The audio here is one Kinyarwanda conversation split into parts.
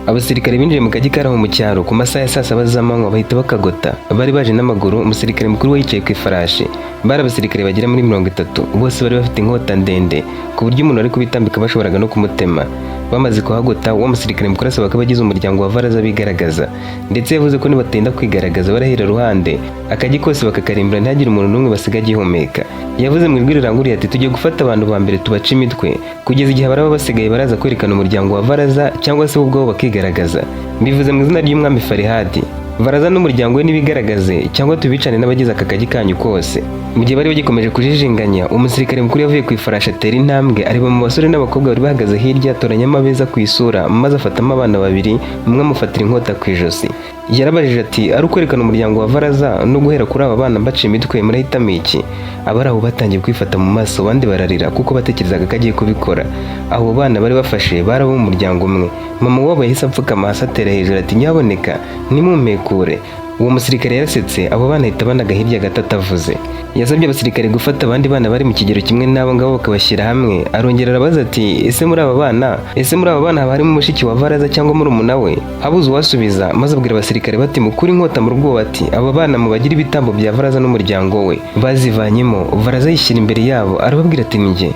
Abasirikare binjiye mu kajyi karaho mu cyaro ku masaha ya saa saba z'amanywa bahita bakagota. Bari baje n'amaguru, umusirikare mukuru we yicaye ku ifarashi. Bari abasirikare bagera muri 30, bose bari bafite inkota ndende ku buryo umuntu ari kubitambika bashoboraga no kumutema. Bamaze kuhagota, uwo musirikare mukuru asaba ko abagize umuryango wa Varaza bigaragaza, ndetse yavuze ko nibatenda kwigaragaza barahera ruhande akajyi kose bakakarimbura ntihagire umuntu n'umwe basiga agihumeka. Yavuze mu ijwi riranguriye ati tujye gufata abantu ba mbere tubaca imitwe kugeza igihe baraba basigaye baraza kwerekana umuryango wa Varaza cyangwa se ubwo bakigaragaza. Mbivuze mu izina ry'umwami Farihadi. Varaza n'umuryango we nibigaragaze cyangwa tubicane n'abagize aka kajyi kanyu kose. Mu gihe bari bagikomeje kujijinganya, umusirikare mukuru yavuye ku ifarashi atera intambwe areba mu basore n'abakobwa bari bahagaze hirya, atoranyamo abeza ku isura maze afatamo abana babiri, umwe amufatira inkota ku ijosi. Yarabajije ati ari ukwerekana umuryango wa Varaza no guhera kuri aba bana baciye imitwe murahitamo iki? Abari aho batangiye kwifata mu maso, abandi bararira kuko batekerezaga ko agiye kubikora. Abo bana bari bafashe bari abo mu muryango umwe. Mama wabo yahise apfukama hasi atera hejuru ati nyaboneka nimumpekure. Uwo musirikare yarasetse, abo bana ahita banaga hirya gato atavuze. Yasabye abasirikare gufata abandi bana bari mu kigero kimwe n'abo ngabo bakabashyira hamwe. Arongera arabaza ati ese muri aba bana haba harimo mushiki wa Varaza cyangwa murumuna we? Habuze uwasubiza, maze abwira abasirikare bati mukuri inkota mu rwobo ati aba bana mubagira ibitambo bya Varaza n'umuryango we. Bazivanyemo, Varaza yishyira imbere yabo arababwira ati ninjye.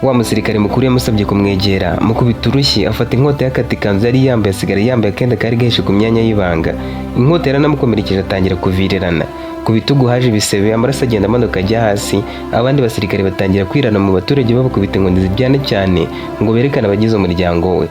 Wa musirikare mukuru yamusabye kumwegera, mukubita urushyi afata inkota yakata ikanzu yari yambaye, asigara yambaye akenda kari gahishe ku myanya y'ibanga. Inkota yaranamukomerekeje atangira kuvirirana. Ku bitugu haje ibisebe, amaraso agenda amanuka ajya hasi. Abandi basirikare batangira kwirana mu baturage babakubita inkoni ziryana cyane ngo berekane abagize umuryango we.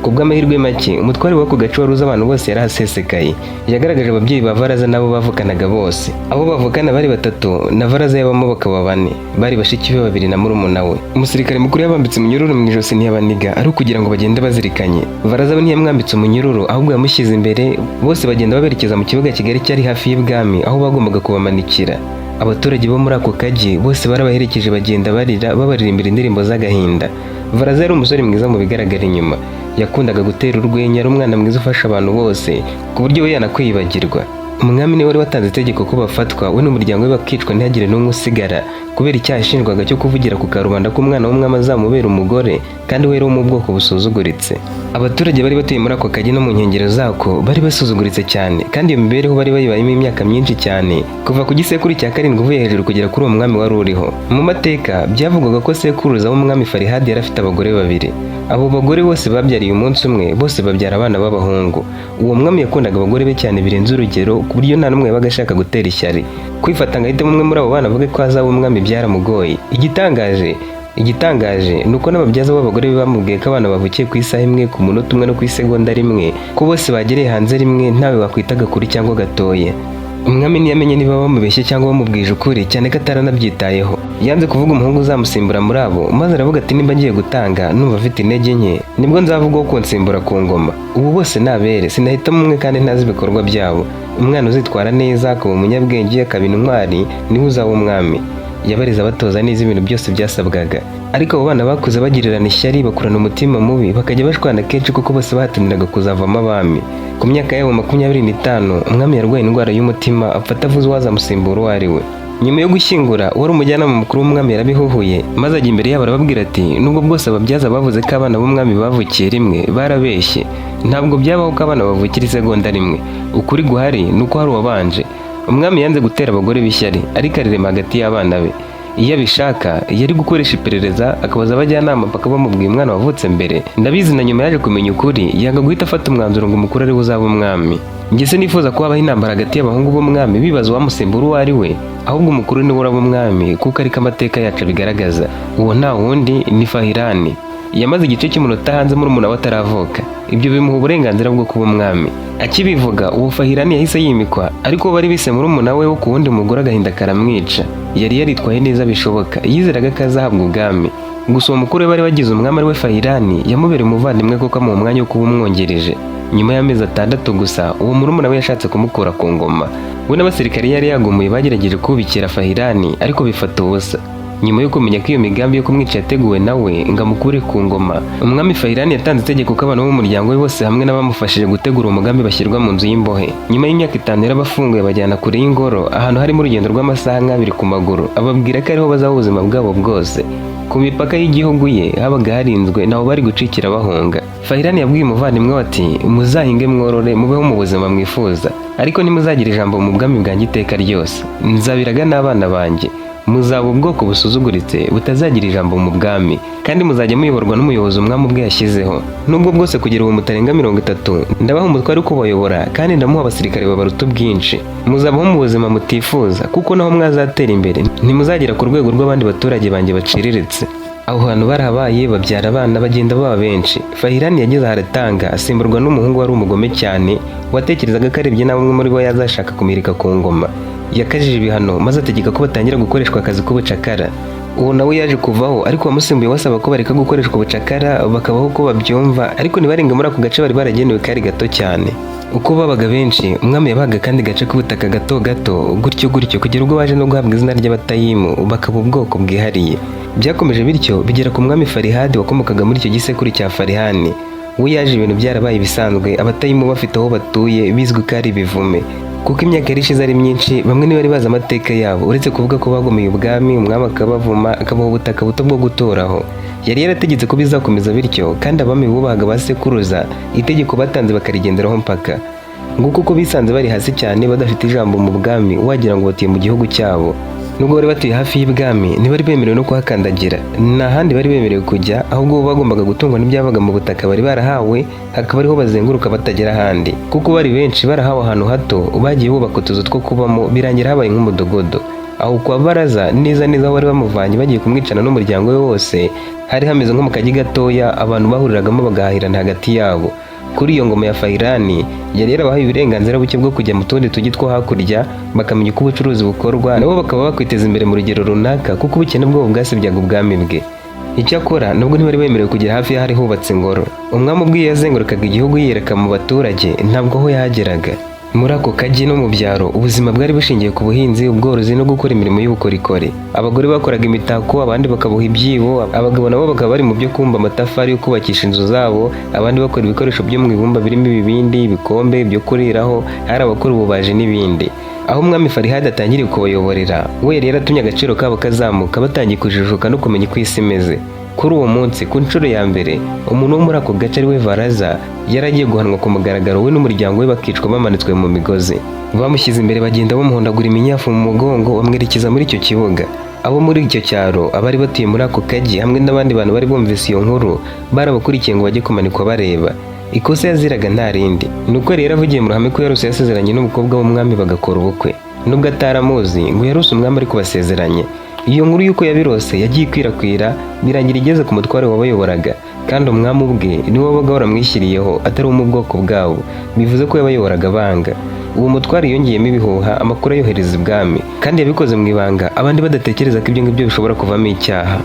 Kubw'amahirwe make, umutware w'ako gace wari uzi abantu bose yarahasesekaye. Yagaragaje ababyeyi ba Varaza nabo bavukanaga bose. Abo bavukana bari 3 na Varaza yabamo bakaba 4. Bari bashiki be 2 na murumuna we. Umusirikare mukuru yabambitse umunyururu mu ijosi ntiyabaniga ari kugira ngo bagende bazirikanye. Varaza we ntiyamwambitse umunyururu ahubwo yamushyize imbere, bose bagenda baberekeza mu kibuga kigari cyari hafi y'ibwami aho bagombaga kubamanikira. Abaturage bo muri ako kajyi bose barabaherekeje bagenda barira babaririmbira indirimbo z'agahinda. Varaza yari umusore mwiza mu bigaragara inyuma. Yakundaga gutera urwenya, ari umwana mwiza ufasha abantu bose ku buryo we yanakwibagirwa. Umwami niwe wari watanze itegeko ko bafatwa we n'umuryango we bakicwa ntihagire n'umwe usigara kubera icyaha ashinjwaga cyo kuvugira ku karubanda ko umwana w'umwami azamubera umugore kandi we yari wo mu bwoko busuzuguritse. Abaturage bari batuye muri ako kajyi no mu nkengero zako bari basuzuguritse cyane, kandi iyo mibereho bari bayibayemo imyaka myinshi cyane kuva ku gisekuru cya 7 uvuye hejuru kugera kuri uwo mwami wari uriho. Mu mateka byavugwaga ko sekuruza w'umwami Farihadi yari afite abagore 2. Abo bagore bose babyariye umunsi umwe, bose babyara abana b'abahungu. Uwo mwami yakundaga abagore be cyane birenze urugero ku buryo nta n'umwe yabaga ashaka gutera ishyari. Kwifata ngo ahitemo umwe muri abo bana avuge ko azaba umwami byaramugoye. Igitangaje nuko n'ababyaza b'abagore be bamubwiye ko abana bavukiye ku isaha imwe, ku munota umwe no ku isegonda rimwe, ko bose bagereye hanze rimwe ntawe wakwitaga kuri cyangwa gatoya. Umwami ntiyamenye niba bamubeshye cyangwa bamubwije ukuri cyane ko ataranabyitayeho. Yanze kuvuga umuhungu uzamusimbura muri abo, maze aravuga ati nimba ngiye gutanga numva afite intege nke nibwo nzavuga ko nsimbura ku ngoma. Ubu bose nabere, sinahitamo umwe kandi ntazi ibikorwa byabo. Umwana uzitwara neza akaba umunyabwenge akaba intwari niwe uzaba umwami. Yabariza batoza neza ibintu byose byasabwaga. Ariko abo bana bakuze bagirirana ishyari, bakurana umutima mubi, bakajya bashwana kenshi kuko bose bahataniraga kuzavamo abami. Ku myaka yabo 25, umwami yarwaye indwara y'umutima apfa atavuze uwazamusimbura uwo ari we. Nyuma yo gushyingura, wari umujyanama mukuru w'umwami yarabihuhuye maze ajya imbere yabo arababwira ati nubwo bwose ababyaza bavuze ko abana b'umwami bavukiye rimwe, barabeshye. Ntabwo byabaho ko abana bavukira isegonda rimwe. Ukuri guhari nuko hari uwabanje. Umwami yanze gutera abagore b'ishyari ariko arirema hagati y'abana be. Iyo abishaka yari gukoresha iperereza akabaza abajyanama paka bamubwiye umwana wavutse mbere. Ndabizi na nyuma yaje kumenya ukuri yanga guhita afata umwanzuro ngo umukuru ari uzaba umwami. Njye se nifuza ko habaho intambara hagati y'abahungu b'umwami bibaza uwamusimbura uwo ari we, ahubwo umukuru niwe uraba umwami kuko ariko amateka yacu abigaragaza. Uwo nta wundi ni Fahirani. Yamaze igice cy'umunota hanze murumuna we ataravuka. Ibyo bimuha uburenganzira bwo kuba umwami. Akibivuga uwo Fahirani yahise yimikwa, ariko bari bise murumuna we wo ku wundi mugore agahinda karamwica. Yari yaritwaye neza bishoboka, yizeraga ko azahabwa ubwami. Gusa uwo mukuru we bari bagize umwami ari we Fahirani yamubereye umuvandimwe kuko mu mwanya wo kuba umwongereje. Nyuma y'amezi 6 gusa uwo murumuna we yashatse kumukura ku ngoma. We n'abasirikare yari yagumuye bagerageje kubikira Fahirani ariko bifata ubusa. Nyuma yo kumenya ko iyo migambi yo kumwica yateguwe nawe ngo amukure ku ngoma, umwami Fahirani yatanze itegeko ko abantu bo mu muryango we bose hamwe n'abamufashije gutegura umugambi bashyirwa mu nzu y'imbohe. Nyuma y'imyaka 5 yarabafunguye bajyana kure y'ingoro, ahantu harimo urugendo rw'amasaha 2 ku maguru, ababwira ko ariho bazaho ubuzima bwabo bwose. Ku mipaka y'igihugu ye habaga harinzwe nabo bari gucikira bahunga. Fahirani yabwiye umuvandimwe we ati muzahinge mworore mubeho mu buzima mwifuza, ariko ntimuzagira ijambo mu bwami bwanjye iteka ryose. Nzabiraga n'abana banjye, muzaba ubwoko busuzuguritse butazagira ijambo mu bwami, kandi muzajya muyoborwa n'umuyobozi umwami ubwe yashyizeho. Nubwo bwose kugira ubu mutarenga 30, ndabaha umutware wo kubayobora kandi ndamuha abasirikare babaruta ubwinshi. Muzabaho mu buzima mutifuza, kuko naho mwazatera imbere ntimuzagera ku rwego rw'abandi baturage banjye baciriritse. Aho hantu barahabaye babyara abana bagenda baba benshi. Fahirani yageze aharatanga asimburwa n'umuhungu wari umugome cyane, watekerezaga ko arebye na bamwe muri bo yazashaka kumirika ku ngoma. Yakajije ibihano maze ategeka ko batangira gukoreshwa akazi k'ubucakara. Uwo nawe yaje kuvaho, ariko wamusimbuye wasaba ko bareka gukoreshwa ubucakara bakabaho uko babyumva, ariko ntibarenga muri ako gace bari baragenewe kari gato cyane. Uko babaga benshi, umwami yabaga kandi gace k'ubutaka gato gato gutyo kugera ubwo baje no guhabwa izina ry'Abatayimu, bakaba ubwoko bwihariye. Byakomeje bityo bigera ku mwami Farihadi wakomokaga muri icyo gisekuru cya Farihani. We yaje ibintu byarabaye bisanzwe, Abatayimu bafite aho batuye bizwi ko ari ibivume. Kuko imyaka yari ishize ari myinshi, bamwe ntibari bazi amateka yabo uretse kuvuga ko bagomeye ubwami, umwami akabavuma akabaha ubutaka buto bwo gutoraho. Yari yarategetse ko bizakomeza bityo, kandi abami bubahaga ba sekuruza itegeko batanze bakarigenderaho mpaka. Nguko uko bisanze bari hasi cyane badafite ijambo mu bwami, wagira ngo batuye mu gihugu cyabo. Nubwo bari batuye hafi y'ibwami, ntibari bemerewe no kuhakandagira, nta handi bari bemerewe kujya, ahubwo bagombaga gutungwa n'ibyabaga mu butaka bari barahawe, hakaba ariho bazenguruka batagera ahandi. Kuko bari benshi barahawe ahantu hato, bagiye bubaka utuzu two kubamo, birangira habaye nk'umudogodo. Aho kwa baraza neza aho bari bamuvanye bagiye kumwicana n'umuryango we wose, hari hameze nko mu kagi gatoya abantu bahuriragamo bagahahirana hagati yabo. Kuri iyo ngoma ya Fahirani yari yarabahaye uburenganzira buke bwo kujya mu tundi tugi two hakurya, bakamenya uko ubucuruzi bukorwa, nabo bakaba bakwiteza imbere mu rugero runaka, kuko ubukene bwabo bwasebyaga ubwami bwe. Icyakora nubwo ntibari bemerewe kugera hafi y'ahari hubatse ingoro, umwami ubwe yazengurukaga igihugu yiyereka mu baturage, ntabwo aho yahageraga. Muri ako kagi no mu byaro ubuzima bwari bushingiye ku buhinzi, ubworozi no gukora imirimo y'ubukorikori. Abagore bakoraga imitako, abandi bakaboha ibyibo, abagabo nabo bakaba bari mu byo kumba amatafari yo kubakisha inzu zabo, abandi bakora ibikoresho byo mu ibumba birimo ibibindi, ibikombe byo kuriraho, hari abakora ububaji n'ibindi. Aho umwami Farihadi atangiriye kubayoborera, we yari yaratumye agaciro kabo kazamuka, batangiye kujijuka no kumenya uko isi imeze. Kuri uwo munsi ku nshuro ya mbere, umuntu wo muri ako gace ari we Varaza yaragiye guhanwa ku mugaragaro, we n'umuryango we bakicwa bamanitswe mu migozi. Bamushyize imbere bagenda bamuhondagura iminyafu mu mugongo, bamwerekeza muri icyo kibuga. Abo muri icyo cyaro, abari batuye muri ako kagi hamwe n'abandi bantu bari bumvise iyo nkuru, barabakurikiye ngo bajye kumanikwa bareba. Ikosa yaziraga nta rindi, nuko rero avugiye mu ruhame ko yaruse yasezeranye n'umukobwa w'umwami bagakora ubukwe. Nubwo ataramuzi ngo yaruse umwami ari kubasezeranye. Iyo nkuru y'uko yabirose yagiye ikwirakwira, birangira igeze ku mutware wabayoboraga, kandi umwami ubwe niwe wabaga waramwishyiriyeho atari mu bwoko bwabo, bivuze ko yabayoboraga banga. Uwo mutware yongeyemo ibihuha, amakuru ayohereza ibwami, kandi yabikoze mu ibanga, abandi badatekereza ko ibyo ngibyo bishobora kuvamo icyaha.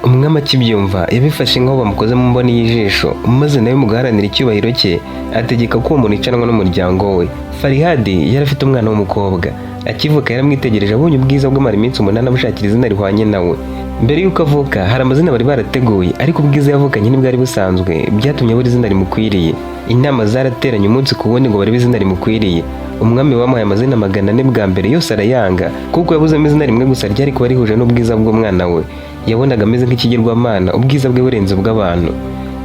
Umwami akibyumva yabifashe nk'aho bamukoze mu mboni y'ijisho, maze nawe mu guharanira icyubahiro cye ategeka ko uwo muntu yicanwa n'umuryango we. Farihadi yari afite umwana w'umukobwa. Akivuka yaramwitegereje, abonye ubwiza bw'amara iminsi 8 amushakira izina rihwanye nawe. Mbere y'uko avuka hari amazina bari barateguye, ariko ubwiza yavukanye n'ibwari busanzwe byatumye abura izina rimukwiriye. Inama zarateranye umunsi ku wundi ngo barebe izina rimukwiriye. Umwami wamuhaye amazina 400 bwa mbere, yose arayanga, kuko yabuzemo izina rimwe gusa ryari kuba rihuje n'ubwiza bw'umwana we. Yabonaga ameze nk'ikigirwamana, ubwiza bwe burenze ubw'abantu.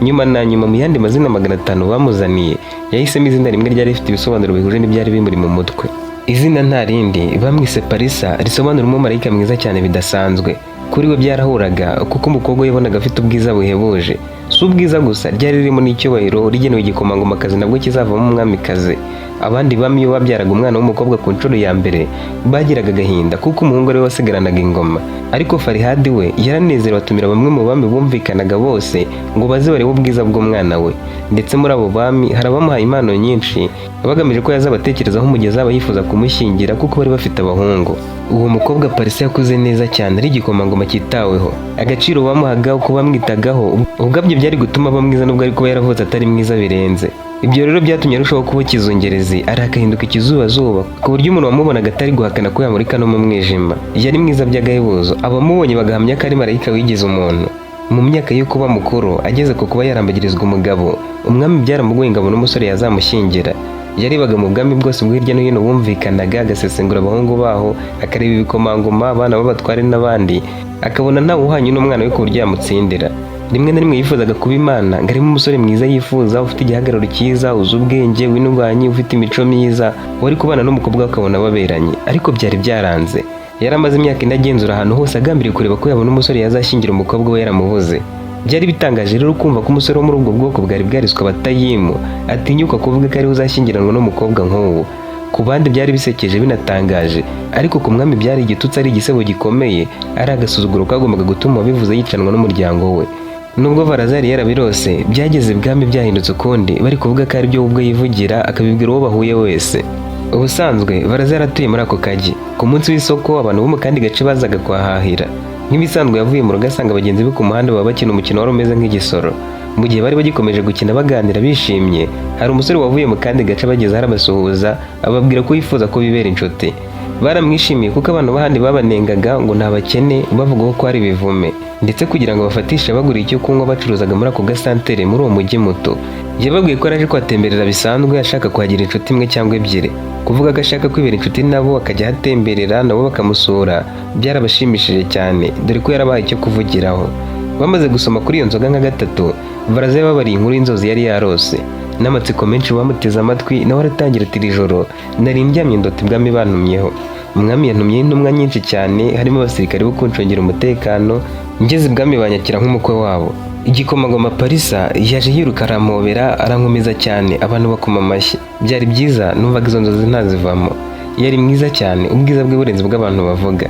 Nyuma na nyuma mu yandi mazina 500 bamuzaniye, yahisemo izina rimwe ryari rifite ibisobanuro bihuje n'ibyari bimuri mu mutwe. Izina nta rindi bamwise Parisa, risobanura umumarayika mwiza cyane bidasanzwe. Kuri we byarahuraga kuko umukobwa yabonaga afite ubwiza buhebuje. Si ubwiza gusa, ryari ririmo n'icyubahiro rigenewe igikomangomakazi nabwo kizavamo umwamikazi. Abandi bami iyo babyaraga umwana w'umukobwa ku nshuro ya mbere bagiraga agahinda, kuko umuhungu ari we wasigaranaga ingoma. Ariko Farihadi we yaranezerewe, atumira bamwe mu bami bumvikanaga bose ngo baze barebe ubwiza bw'umwana we. Ndetse muri abo bami hari abamuhaye impano nyinshi, bagamije ko yazabatekerezaho mu gihe azaba yifuza kumushyingira, kuko bari bafite abahungu. Uwo mukobwa Parisa yakuze neza cyane, ari igikomangoma cyitaweho. Agaciro bamuhaga uko bamwitagaho ubwabyo byari gutuma aba mwiza, nubwo ari kuba yaravutse atari mwiza birenze. Ibyo rero byatumye arushaho kuba ikizungerezi, arakahinduka ikizubazuba ku buryo umuntu wamubonaga atari guhakana ko yamurika no mu mwijima. Yari mwiza by'agahebuzo, abamubonye bagahamya ko ari marayika wigize umuntu. Mu myaka yo kuba mukuru ageze ku kuba yarambagirizwa umugabo, umwami byaramugoye ngo abone umusore yazamushyingira. Yarebaga mu bwami bwose bwo hirya no hino bumvikanaga, agasesengura abahungu baho, akareba ibikomangoma, abana b'abatware n'abandi, akabona ntawe uhanye n'umwana we ku buryo yamutsindira. Rimwe na rimwe yifuzaga kuba Imana, ngo arimo umusore mwiza yifuza, ufite igihagararo cyiza, uzi ubwenge, w'intunganye, ufite imico myiza, wari kubana n'umukobwa akabona baberanye. Ariko byari byaranze. Yari amaze imyaka ine agenzura ahantu hose agambiriye kureba ko yabona umusore yazashyingira umukobwa we yaramubuze. Byari bitangaje rero kumva ko umusore wo muri ubwo bwoko bwari bwariswe abatayimu atinyuka kuvuga ko ariwe uzashyingiranwa n'umukobwa nk'uwo. Ku bandi byari bisekeje binatangaje, ariko ku mwami byari igitutsi, ari igisebo gikomeye, ari agasuzuguro kagombaga gutuma bivuze yicanwa n'umuryango we. Nubwo Varazari yarabirose, byageze ibwami byahindutse ukundi, bari kuvuga ko ari byo ubwo yivugira, akabibwira uwo bahuye wese. Ubusanzwe Varazari atuye muri ako kagi. Ku munsi w'isoko abantu bo mu kandi gace bazaga kuhahahira. Nk'ibisanzwe yavuye mu rugo asanga bagenzi be ku muhanda baba bakina umukino wari umeze nk'igisoro. Mu gihe bari bagikomeje gukina baganira bishimye, hari umusore wavuye mu kandi gace bageze arabasuhuza, ababwira ko yifuza ko bibera inshuti. Baramwishimiye kuko abantu bahandi babanengaga ngo ntabakene, bavuga ko ari ibivume, ndetse kugira ngo bafatishe bagura icyo kunywa bacuruzaga muri ako gasantere muri uwo mujyi muto. Yababwiye ko araje kuhatemberera bisanzwe, ashaka kuhagira inshuti imwe cyangwa ebyiri. Kuvuga ko ashaka kwibera inshuti nabo akajya ahatemberera nabo bakamusura byarabashimishije cyane, dore ko yarabaye icyo kuvugiraho. Bamaze gusoma kuri iyo nzoga nka gatatu, Varazari babariye inkuru y'inzozi yari yarose. N'amatsiko menshi bamuteze amatwi, nawe aratangira ati iri joro nari ndyamye ndota ibwami bantumyeho. Umwami yantumyeho intumwa nyinshi cyane, harimo abasirikare bo kuncungira umutekano. Ngeze ibwami banyakira nk'umukwe wabo. Igikomangoma Parisa yaje yiruka arampobera, arankomeza cyane, abantu bakoma amashyi. Byari byiza, numvaga izo nzozi ntazivamo. Yari mwiza cyane, ubwiza bwe burenze bw'abantu bavuga.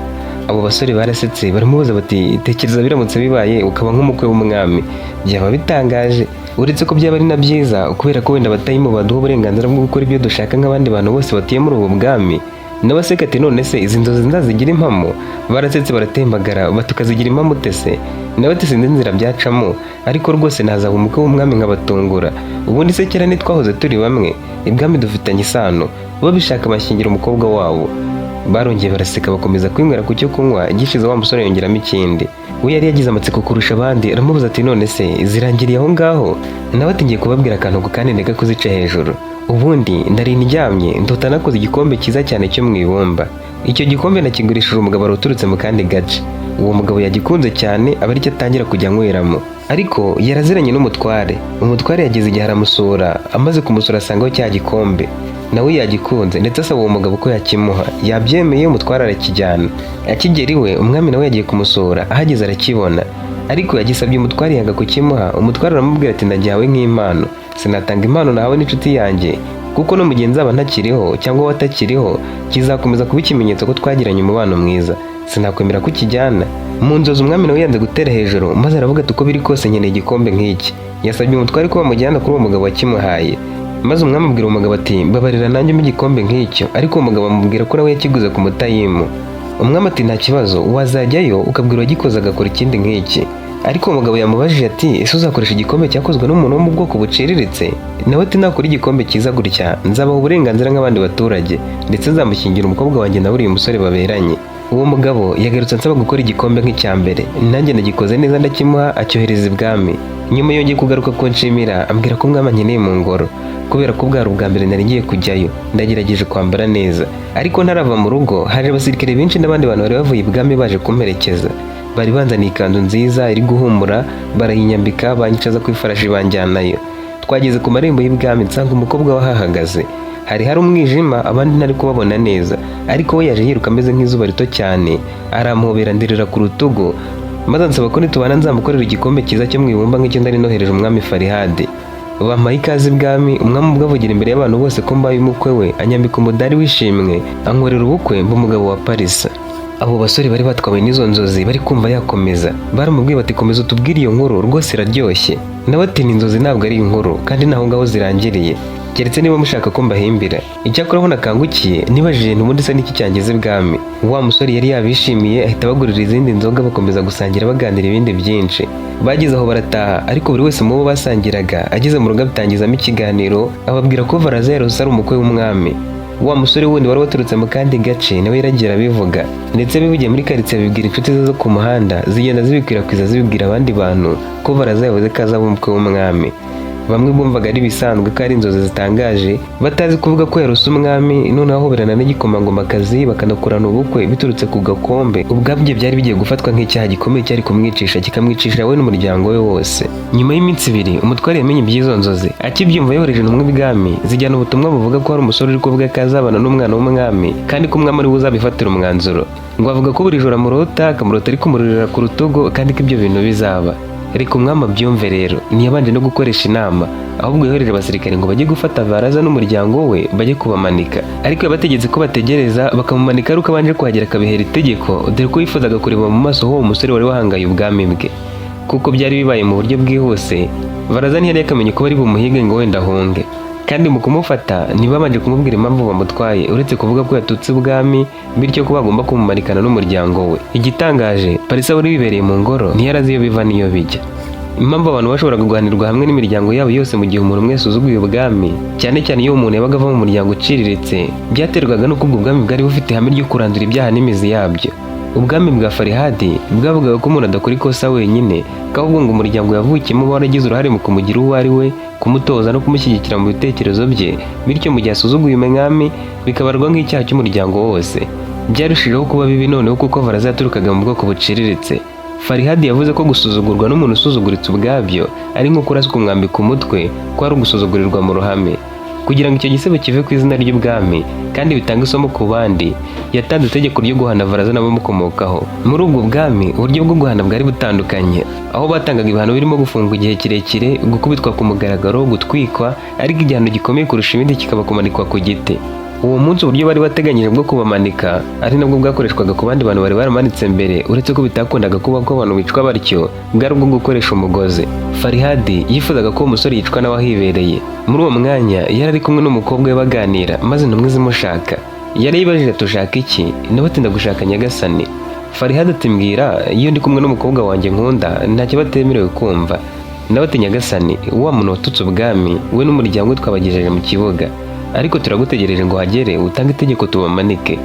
Abo basore barasetse baramubaza bati tekereza biramutse bibaye ukaba nk'umukwe w'umwami, byaba bitangaje. Uretse ko byaba ari na byiza kubera ko wenda abatayimu baduha uburenganzira bwo gukora ibyo dushaka nk'abandi bantu bose batuye muri ubu bwami. N'abaseka ati none se izi nzozi ndazigira impamo? Barasetse baratembagara batukazigira impamo tese. Nawe ati sinzi inzira byacamo, ariko rwose nazaba umukwe w'umwami nkabatungura. Ubundi se kera ntitwahoze turi bamwe, ibwami dufitanye isano, bo bishaka bashyingira umukobwa wabo. Barongeye baraseka bakomeza kwinywera ku cyo kunywa, igishize wa musore yongeramo ikindi. We yari yagize amatsiko kurusha abandi, aramubaza ati none se zirangiriye aho ngaho? Nawe ati ngiye kubabwira akantu ku kandi ndeka kuzica hejuru. Ubundi ndari ndyamye ndota nakoze igikombe cyiza cyane cyo mu ibumba. Icyo gikombe nakigurishije umugabo uturutse mu kandi gace. Uwo mugabo yagikunze cyane, aba aricyo atangira kujya anyweramo. Ariko yaraziranye n'umutware. Umutware yageze igihe aramusura, amaze kumusura asangaho cya gikombe. Nawe yagikunze ndetse asaba uwo mugabo ko yakimuha. Yabyemeye, umutware arakijyana. Akigera iwe, umwami nawe yagiye kumusura, ahageze arakibona. Ariko yagisabye umutware yanga kukimuha. Umutware aramubwira ati ndagihawe nk'impano. Sinatanga impano nawe n'inshuti yanjye, kuko no mugenzi nzaba ntakiriho cyangwa watakiriho kizakomeza kuba ikimenyetso ko twagiranye umubano mwiza. Sinakwemera ko kijyana. Mu nzozi umwami nawe yanze gutera hejuru, maze aravuga ati uko biri kose nkeneye igikombe nk'iki. Yasabye umutware ko bamujyana kuri uwo mugabo wakimuhaye. Maze umwami abwira umugabo ati mbabarira nanjye mu gikombe nk'icyo, ariko uwo mugabo amubwira ko nawe yakiguze ku mutayimu. Umwami ati nta kibazo, wazajyayo ukabwira uwagikoze agakora ikindi nk'iki. Ariko umugabo yamubajije ati ese uzakoresha igikombe cyakozwe n'umuntu wo mu bwoko buciriritse? Nawe ati nakora igikombe cyiza gutya nzabaha uburenganzira nk'abandi baturage, ndetse nzamushyingira umukobwa wanjye nawe uriya musore baberanye. Uwo mugabo yagarutse ansaba gukora igikombe nk'icya mbere, nanjye nagikoze neza ndakimuha, acyohereza ibwami. Nyuma yongeye kugaruka kunshimira, ambwira ko umwami ankeneye mu ngoro, kubera ko bwari ubwa mbere nari ngiye kujyayo. Ndagerageje kwambara neza, ariko ntarava mu rugo haje abasirikare benshi n'abandi bantu bari bavuye ibwami baje kumperekeza. Bari banzaniye ikanzu nziza iri guhumura, barayinyambika, banyicaza ku ifarashi banjyanayo. Twageze ku marembo y'ibwami nsanga umukobwa wahahagaze. Hari umwijima, abandi ntari kubabona neza, ariko we yaje yiruka ameze nk'izuba rito cyane, arampobera ndirira ku rutugu, maze ansaba ko nitubana nzamukorera igikombe cyiza cyo mu ibumba nk'icyo ndari nohereje umwami Farihadi. Bampaye ikaze ibwami, umwami ubwo avugira imbere y'abantu bose ko mbaye umukwe we, anyambika umudari w'ishimwe, ankorera ubukwe mba umugabo wa Parisa. Abo basore bari batwawe n'izo nzozi bari kumva yakomeza, baramubwiye bati komeza utubwire iyo nkuru rwose iraryoshye. Nawe ati ni inzozi ntabwo ari inkuru kandi naho ngaho zirangiriye, keretse niba mushaka ko mbahimbira. Icyakora aho nakangukiye nibajije ntubundi se n'iki cyangize ibwami. Wa musore yari yabishimiye ahita bagurira izindi nzoga bakomeza gusangira baganira ibindi byinshi. Bageze aho barataha, ariko buri wese mu bo basangiraga ageze mu rugo abitangizamo ikiganiro ababwira ko Varaza yarose ari umukwe w'umwami. Wa musore wundi wari waturutse mu kandi gace nawe yaragiye abivuga, ndetse bivugiye muri karitsiye abibwira inshuti ze zo ku muhanda, zigenda zibikwirakwiza zibibwira abandi bantu ko Varaza yavuze ko azaba umukwe w'umwami. Bamwe bumvaga ari bisanzwe ko ari inzozi zitangaje, batazi kuvuga ko yarose umwami, noneho ahoberana n'igikomangomakazi bakanakorana ubukwe biturutse ku gakombe. Ubwabyo byari bigiye gufatwa nk'icyaha gikomeye cyari kumwicisha, kikamwicisha we n'umuryango we wose. Nyuma y'iminsi ibiri umutware yamenye iby'izo nzozi, akibyumva yohereje intumwa ibwami zijyana ubutumwa buvuga ko hari umusore uri kuvuga ko azabana n'umwana w'umwami kandi ko umwami ari we uzabifatira umwanzuro. Ngo avuga ko buri joro amurota, akamurota ari kumuririra ku rutugu kandi ko ibyo bintu bizaba. Reka umwami abyumve rero, ntiyabanje no gukoresha inama, ahubwo yohereje abasirikare ngo bajye gufata Varaza n'umuryango we bajye kubamanika. Ariko yabategetse ko bategereza bakamumanika ari uko abanje kuhagera akabihera itegeko, dore ko yifuzaga kureba mu maso h'uwo musore wari wahangaye ubwami bwe. Kuko byari bibaye mu buryo bwihuse, Varaza ntiyari yakamenye ko bari bumuhige ngo wenda ahunge. Kandi mu kumufata ntibabanje kumubwira impamvu bamutwaye, uretse kuvuga ko yatutse ubwami bityo ko bagomba kumumanikana n'umuryango we. Igitangaje, Parisa wari wibereye mu ngoro ntiyarazi iyo biva n'iyo bijya. Impamvu abantu bashoboraga guhanirwa hamwe n'imiryango yabo yose mu gihe umuntu umwe yasuzuguye ubwami, cyane cyane iyo umuntu yabaga ava mu muryango uciriritse, byaterwaga n'uko ubwo bwami bwari bufite ihame ryo kurandura ibyaha n'imizi yabyo. Ubwami bwa Farihadi bwavugaga ko umuntu adakora ikosa wenyine, ko ahubwo ngo umuryango yavukiyemo waragize uruhare mu kumugira uwo ari we, kumutoza no kumushyigikira mu bitekerezo bye, bityo mu gihe asuzuguye umwami bikabarwa nk'icyaha cy'umuryango wose. Byarushijeho kuba bibi noneho kuko Varaza yaturukaga mu bwoko buciriritse. Farihadi yavuze ko gusuzugurwa n'umuntu usuzuguritse ubwabyo ari nko kuraswa umwambi ku mutwe, ko ari ugusuzugurirwa mu ruhame. Kugira ngo icyo gisebo kive ku izina ry'ubwami kandi bitange isomo ku bandi, yatanze itegeko ryo guhana Varaza n'abamukomokaho. Muri ubwo bwami uburyo bwo guhana bwari butandukanye, aho batangaga ibihano birimo gufungwa igihe kirekire, gukubitwa ku mugaragaro, gutwikwa, ariko igihano gikomeye kurusha ibindi kikaba kumanikwa ku giti. Uwo munsi uburyo bari bateganyije bwo kubamanika ari nabwo bwakoreshwaga ku bandi bantu bari baramanitse mbere, uretse ko bitakundaga kuba ko abantu bicwa batyo, bwari ubwo gukoresha umugozi. Farihadi yifuzaga ko umusore yicwa nawe ahibereye. Muri uwo mwanya yari ari kumwe n'umukobwa we baganira, maze intumwa zimushaka. Yari yibajije tushaka iki, nawe ati ndagushaka nyagasani. Farihadi ati mbwira, iyo ndi kumwe n'umukobwa wanjye nkunda ntacyo batemerewe kumva. Nawe ati nyagasani, wa muntu watutse ubwami we n'umuryango we twabagejeje mu kibuga, ariko turagutegereje ngo hagere utange itegeko tubamanike.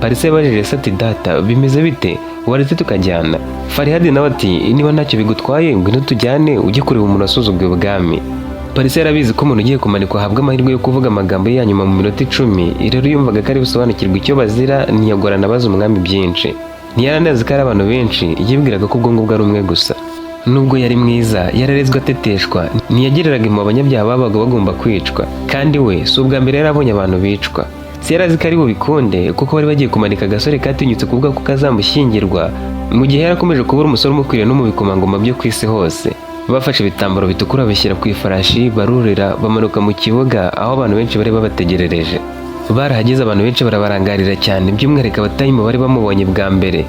Parisa yabajije se ati data bimeze bite, waretse tukajyana? Farihadi nawe ati niba ntacyo bigutwaye ngwino tujyane ujye kureba umuntu wasuzuguye ubwami. Parisa yarabizi ko umuntu ugiye kumanikwa ahabwa amahirwe yo kuvuga amagambo ye ya nyuma mu minota 10, rero yumvaga ko ari busobanukirwe icyo bazira, ntiyagorana abaza umwami byinshi. Ntiyaranazi ko ari abantu benshi, yibwiraga ko ubwonko bwe ari umwe gusa. Nubwo yari mwiza, yararezwe ateteshwa, ntiyagiriraga impuhwe abanyabyaha babaga bagomba kwicwa, kandi we si ubwa mbere yari abonye abantu bicwa. Si yari azi ko ari bubikunde kuko bari bagiye kumanika agasore katinyutse kuvuga ko kazamushyingirwa, mu gihe yarakomeje kubura umusore umukwiriye no mu bikomangoma byo ku isi hose. Bafashe ibitambaro bitukura bishyira ku ifarashi, barurira, bamanuka mu kibuga aho abantu benshi bari babategerereje. Barahageze abantu benshi barabarangarira cyane, by'umwihariko abatayimu bari bamubonye bwa mbere.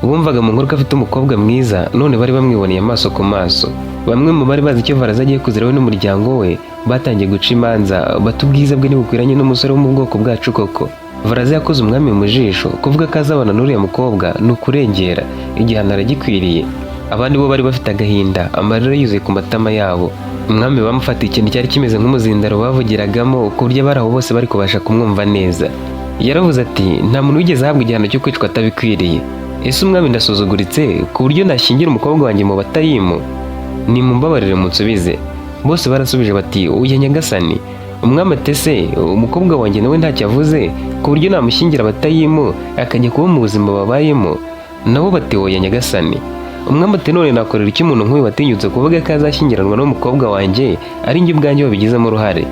Bumvaga mu nkuru ko afite umukobwa mwiza, none bari bamwiboneye amaso ku maso. Bamwe mu bari bazi icyo Varaza agiye kuzira we n'umuryango we batangiye guca imanza, bata ubwiza bwe ntibukwiranye n'umusore wo mu bwoko bwacu koko. Varaza yakoze umwami mu jisho, kuvuga ko azabana n'uriya mukobwa ni ukurengera, igihano aragikwiriye. Abandi bo bari bafite agahinda, amarira yuzuye ku matama yabo. Umwami bamufatiye ikintu cyari kimeze nk'umuzindaro bavugiragamo, ku buryo abari aho bose bari kubasha kumwumva neza. Yaravuze ati nta muntu wigeze ahabwa igihano cyo kwicwa atabikwiriye. Ese umwami ndasuzuguritse ku buryo nashyingira umukobwa wanjye mu batayimu? Nimumbabarire munsubize. Bose barasubije bati oya nyagasani. Umwami ati ese umukobwa wanjye nawe ntacyo avuze ku buryo namushyingira abatayimu akajya kuba mu buzima babayemo? Nabo bati oya nyagasani. Umwami ati none nakorera iki umuntu nk'uyu watinyutse kuvuga ko azashyingiranwa n'umukobwa wanjye ari njye ubwanjye wabigizemo uruhare?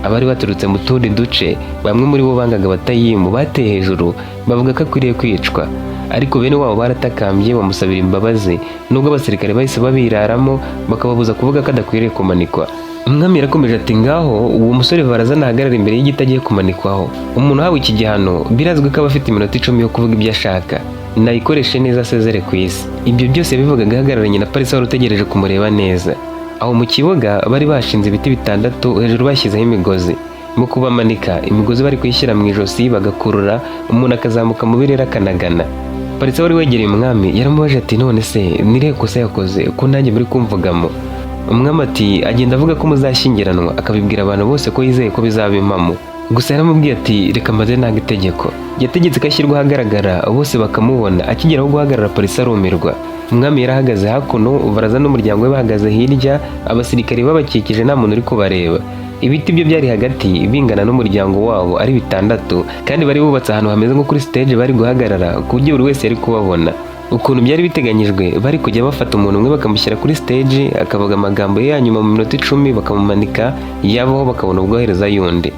Abari baturutse mu tundi duce, bamwe muri bo bangaga abatayimu, bateye hejuru bavuga ko akwiriye kwicwa, ariko bene wabo baratakambye bamusabira imbabazi, nubwo abasirikare bahise babiraramo bakababuza kuvuga ko adakwiriye kumanikwa. Umwami yarakomeje ati ngaho uwo musore Varaza nahagarara imbere y'igiti agiye kumanikwaho. Umuntu uhawe iki gihano birazwi ko aba afite iminota 10 yo kuvuga ibyo ashaka. nayikoreshe neza asezere ku isi. Ibyo byose bivugaga ahagararanye na Parisa wari utegereje kumureba neza. Aho mu kibuga bari bashinze ibiti 6 hejuru bashyizeho imigozi. Mu kubamanika imigozi bari kuyishyira mu ijosi bagakurura, umuntu akazamuka mu birere akanagana. Parisa wari wegereye umwami yaramubaje ati none se nirihe kosa yakoze ko nanjye muri kumvugamo? Umwami ati agenda avuga ko muzashyingiranwa, akabibwira abantu bose ko yizeye ko bizaba impamo. Gusa yaramubwiye ati reka maze nanga itegeko. Yategetse ko ashyirwa ahagaragara bose bakamubona. Akigeraho guhagarara Parisa arumirwa. Umwami yarahagaze hakuno, baraza n'umuryango we bahagaze hirya, abasirikare babakikije nta muntu uri kubareba. Ibiti byo byari hagati bingana n'umuryango wabo ari 6 kandi bari bubatse ahantu hameze nko kuri stage bari guhagarara ku buryo buri wese yari kubabona. Ukuntu byari biteganyijwe bari kujya bafata umuntu umwe bakamushyira kuri stage akavuga amagambo ye yanyuma mu minota 10 bakamumanika, yabaho bakabona ubwohereza yundi.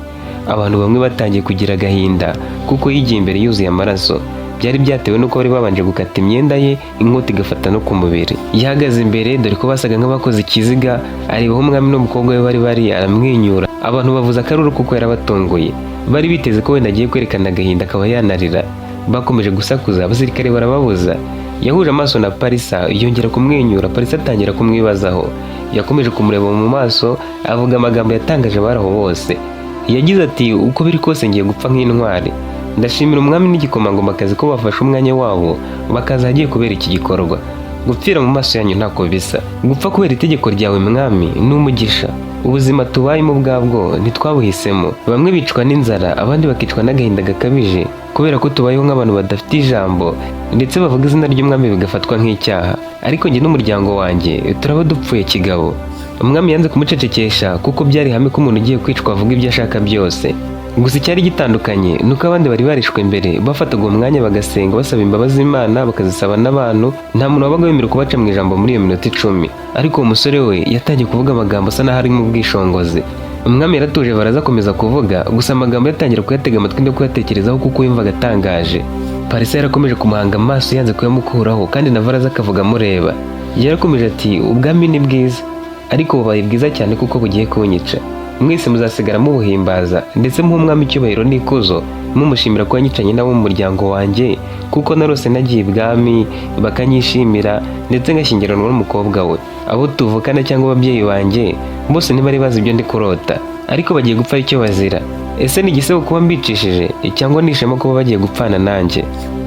Abantu bamwe batangiye kugira agahinda kuko yigiye imbere yuzuye amaraso. Byari byatewe nuko bari babanje gukata imyenda ye, inkota igafata no ku mubiri. Yahagaze imbere dore ko basaga nk'abakoze ikiziga, arebaho umwami n'umukobwa we bari aramwenyura. Abantu bavuza akaruru kuko yarabatunguye. Bari biteze ko wenda agiye kwerekana agahinda akaba yanarira. Bakomeje gusakuza, abasirikare barababuza. Yahuje amaso na Parisa yongera kumwenyura. Parisa atangira kumwibazaho. Yakomeje kumureba mu maso avuga amagambo yatangaje abaraho bose. Yagize ati uko biri kose ngiye gupfa nk'intwari. Ndashimira umwami n'igikomangomakazi ko bafashe umwanya wabo bakaza hagiye kubera iki gikorwa. Gupfira mu maso yanyu ntako bisa. Gupfa kubera itegeko ryawe mwami ni umugisha. Ubuzima tubayemo bwabwo ntitwabuhisemo. Bamwe bicwa n'inzara, abandi bakicwa n'agahinda gakabije kubera ko tubayeho nk'abantu badafite ijambo, ndetse bavuga izina ry'umwami bigafatwa nk'icyaha. Ariko njye n'umuryango wanjye turaba dupfuye kigabo. Umwami yanze kumucecekesha kuko byari hamwe ko umuntu ugiye kwicwa avuga ibyo ashaka byose. Gusa icyari gitandukanye nuko abandi bari barishwe mbere bafataga umwanya bagasenga basaba imbabazi Imana bakazisaba n'abantu. Nta muntu wabaga wemerewe kubaca mu ijambo muri iyo minota 10. Ariko umusore we yatangiye kuvuga amagambo asa n'aho ari mu bwishongozi. Umwami yaratuje barazakomeza kuvuga, gusa amagambo yatangira kuyatega amatwi no kuyatekerezaho kuko yumvaga atangaje. Parisa yarakomeje kumuhanga amaso yanze kuyamukuraho kandi na Varaza akavuga amureba. Yarakomeje ati ubwami ni bwiza, ariko bubaye bwiza cyane kuko bugiye kunyica. Mwese muzasigara mubuhimbaza ndetse muha umwami icyubahiro n'ikuzo, mumushimira ko yanyicanye nabo mu muryango wanjye kuko narose nagiye ibwami bakanyishimira ndetse ngashyingiranwa n'umukobwa we. Abo tuvukana cyangwa ababyeyi banjye bose ntibari bazi ibyo ndi kurota, ariko bagiye gupfa icyo bazira. Ese ni igisebo kuba mbicishije cyangwa nishema kuba bagiye gupfana nanjye?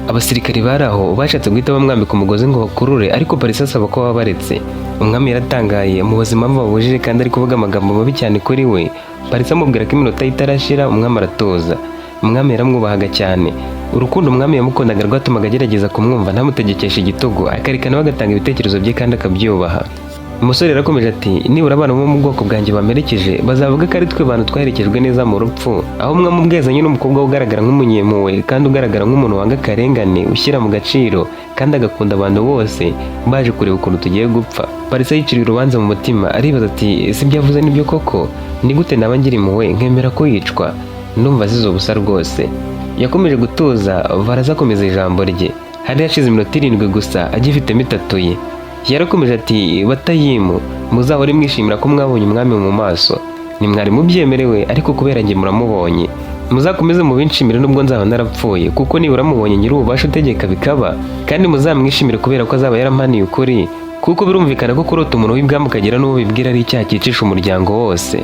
Abasirikari bari aho bashatse guhita bamwambika umugozi ngo bakurure, ariko Parisa asaba ko babaretse. Umwami yaratangaye amubaza impamvu babujije kandi ari kuvuga amagambo mabi cyane kuri we. Parisa amubwira ko iminota itarashira umwami aratuza. Umwami yaramwubahaga cyane. Urukundo umwami yamukundaga rwatumaga agerageza kumwumva ntamutegekesha igitugu, akarekana bagatanga ibitekerezo bye kandi akabyubaha. Umusore yarakomeje ati nibura abana bo mu bwoko bwanjye bamerekeje bazavuga ko ari twe bantu twaherekejwe neza mu rupfu, aho umwami ubwezanye n'umukobwa ugaragara nk'umunyempuhwe kandi ugaragara nk'umuntu wanga akarengane ushyira mu gaciro kandi agakunda abantu bose baje kureba ukuntu tugiye gupfa. Parisa yiciriye urubanza mu mutima aribaza ati ese ibyo avuze nibyo koko? Ni gute naba ngira impuhwe nkemera ko yicwa? Ndumva azize ubusa rwose. Yakomeje gutuza. Varaza akomeza ijambo rye. Hari hashize iminota 7 gusa agifitemo itatu ye. Yarakomeje ati batayimu muzahore mwishimira ko mwabonye umwami mu maso. Nimwari mubyemerewe ariko kubera njye muramubonye. Muzakomeze mubinshimire nubwo nzaba narapfuye kuko nibura mubonye nyiri ububasha utegeka bikaba, kandi muzamwishimire kubera ko azaba yarampaniye ukuri, kuko birumvikana ko kurota umuntu w'ibwami ukagira n'uwo bibwira ari icyaha cyicisha umuryango wose.